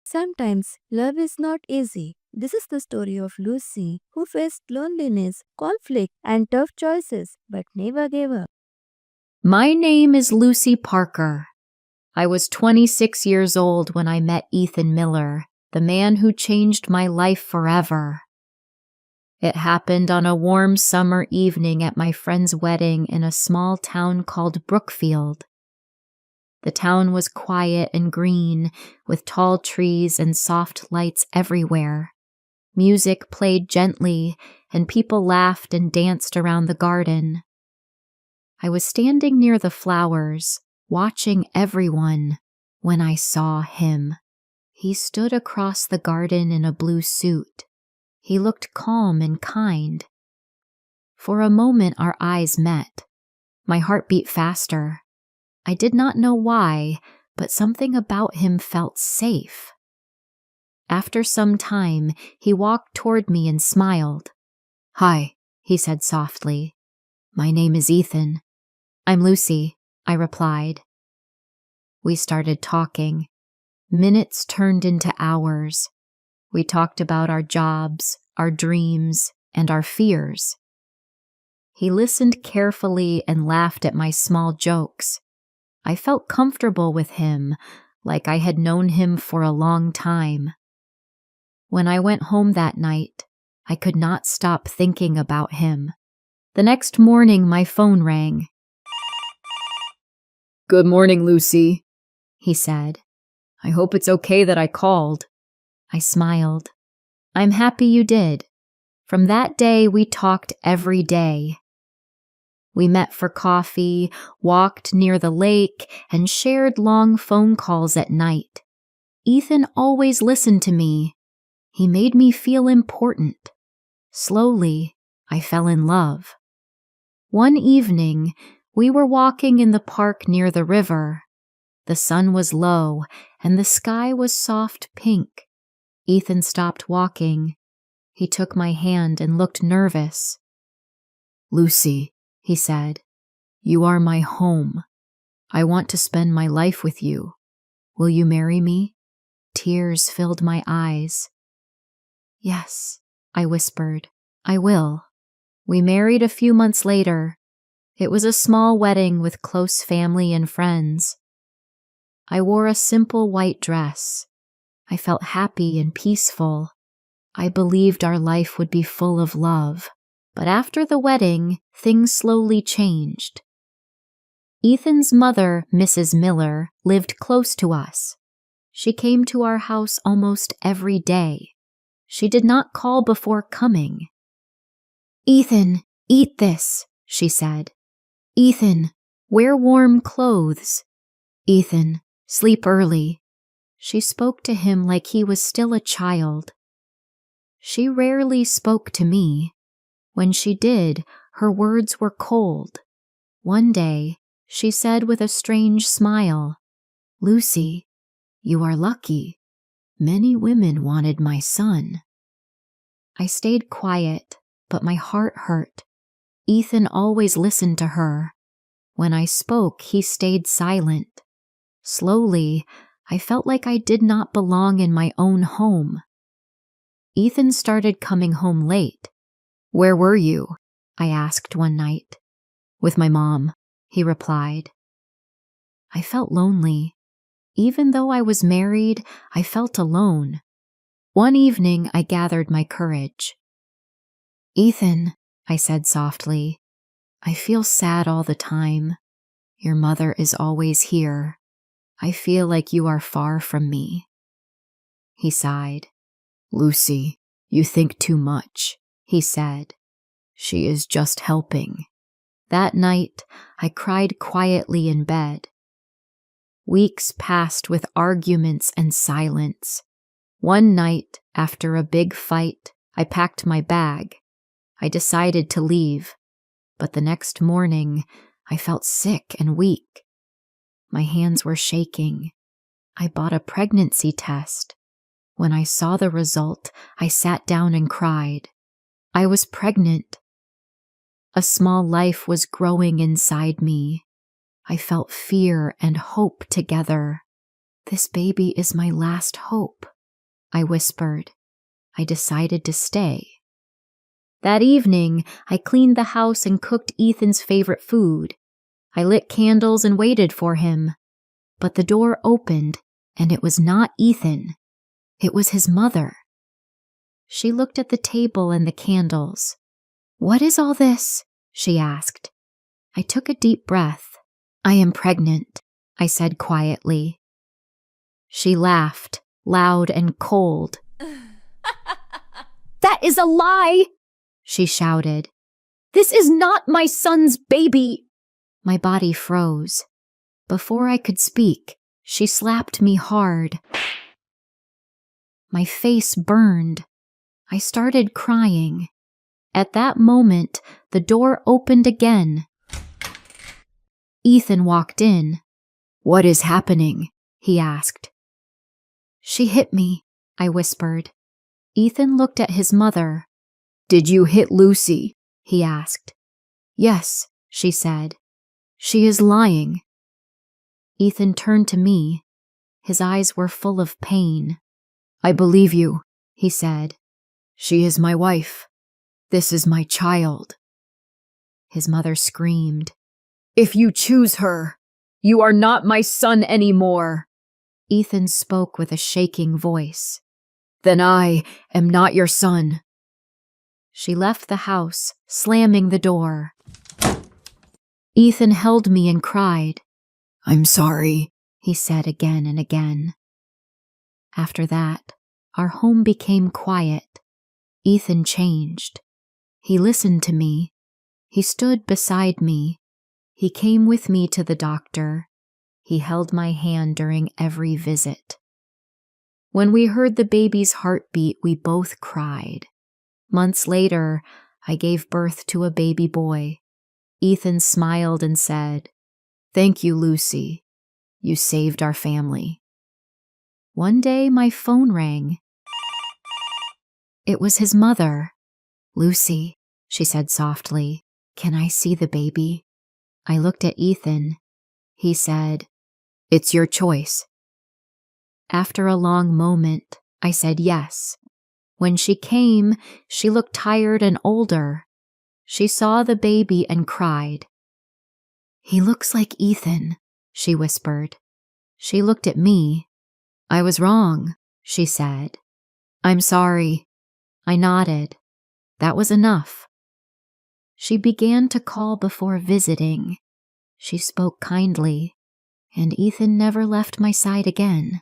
Sometimes love is not easy. This is the story of Lucy, who faced loneliness, conflict, and tough choices, but never gave up. My name is Lucy Parker. I was 26 years old when I met Ethan Miller, the man who changed my life forever. It happened on a warm summer evening at my friend's wedding in a small town called Brookfield. The town was quiet and green, with tall trees and soft lights everywhere. Music played gently, and people laughed and danced around the garden. I was standing near the flowers, watching everyone, when I saw him. He stood across the garden in a blue suit. He looked calm and kind. For a moment our eyes met. My heart beat faster. I did not know why, but something about him felt safe. After some time, he walked toward me and smiled. "Hi," he said softly. "My name is Ethan." "I'm Lucy," I replied. We started talking. Minutes turned into hours. We talked about our jobs, our dreams, and our fears. He listened carefully and laughed at my small jokes. I felt comfortable with him, like I had known him for a long time. When I went home that night, I could not stop thinking about him. The next morning, my phone rang. "Good morning, Lucy," he said. "I hope it's okay that I called." I smiled. "I'm happy you did." From that day, we talked every day. We met for coffee, walked near the lake, and shared long phone calls at night. Ethan always listened to me. He made me feel important. Slowly, I fell in love. One evening, we were walking in the park near the river. The sun was low, and the sky was soft pink. Ethan stopped walking. He took my hand and looked nervous. "Lucy," he said, "you are my home. I want to spend my life with you. Will you marry me?" Tears filled my eyes. "Yes," I whispered, "I will." We married a few months later. It was a small wedding with close family and friends. I wore a simple white dress. I felt happy and peaceful. I believed our life would be full of love. But after the wedding, things slowly changed. Ethan's mother, Mrs. Miller, lived close to us. She came to our house almost every day. She did not call before coming. "Ethan, eat this," she said. "Ethan, wear warm clothes. Ethan, sleep early." She spoke to him like he was still a child. She rarely spoke to me. When she did, her words were cold. One day, she said with a strange smile, "Lucy, you are lucky. Many women wanted my son." I stayed quiet, but my heart hurt. Ethan always listened to her. When I spoke, he stayed silent. Slowly, I felt like I did not belong in my own home. Ethan started coming home late. "Where were you?" I asked one night. "With my mom," he replied. I felt lonely. Even though I was married, I felt alone. One evening, I gathered my courage. "Ethan," I said softly, "I feel sad all the time. Your mother is always here. I feel like you are far from me." He sighed. "Lucy, you think too much," he said. "She is just helping." That night, I cried quietly in bed. Weeks passed with arguments and silence. One night, after a big fight, I packed my bag. I decided to leave, but the next morning, I felt sick and weak. My hands were shaking. I bought a pregnancy test. When I saw the result, I sat down and cried. I was pregnant. A small life was growing inside me. I felt fear and hope together. This baby is my last hope. I whispered. I decided to stay. That evening, I cleaned the house and cooked Ethan's favorite food. I lit candles and waited for him. But the door opened, and it was not Ethan. It was his mother. She looked at the table and the candles. "What is all this?" she asked. I took a deep breath. "I am pregnant," I said quietly. She laughed, loud and cold. "That is a lie!" she shouted. "This is not my son's baby!" My body froze. Before I could speak, she slapped me hard. My face burned. I started crying. At that moment, the door opened again. Ethan walked in. "What is happening?" he asked. "She hit me," I whispered. Ethan looked at his mother. "Did you hit Lucy?" he asked. "Yes," she said. "She is lying." Ethan turned to me. His eyes were full of pain. "I believe you," he said. "She is my wife. This is my child." His mother screamed. "If you choose her, you are not my son anymore." Ethan spoke with a shaking voice. "Then I am not your son." She left the house, slamming the door. Ethan held me and cried. "I'm sorry," he said again and again. After that, our home became quiet. Ethan changed. He listened to me. He stood beside me. He came with me to the doctor. He held my hand during every visit. When we heard the baby's heartbeat, we both cried. Months later, I gave birth to a baby boy. Ethan smiled and said, "Thank you, Lucy. You saved our family." One day, my phone rang. It was his mother. "Lucy," she said softly, "can I see the baby?" I looked at Ethan. He said, "It's your choice." After a long moment, I said yes. When she came, she looked tired and older. She saw the baby and cried. "He looks like Ethan," she whispered. She looked at me. "I was wrong," she said. "I'm sorry." I nodded. That was enough. She began to call before visiting. She spoke kindly, and Ethan never left my side again.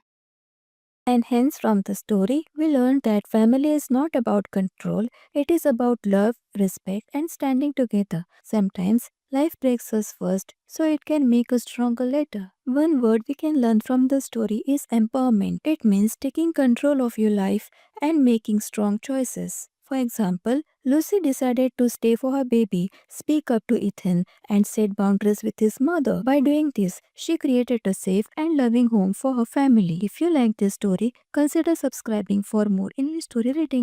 And hence, from the story, we learned that family is not about control, it is about love, respect, and standing together. Sometimes life breaks us first, so it can make us stronger later. One word we can learn from the story is empowerment. It means taking control of your life and making strong choices. For example, Lucy decided to stay for her baby, speak up to Ethan, and set boundaries with his mother. By doing this, she created a safe and loving home for her family. If you like this story, consider subscribing for more English story readings.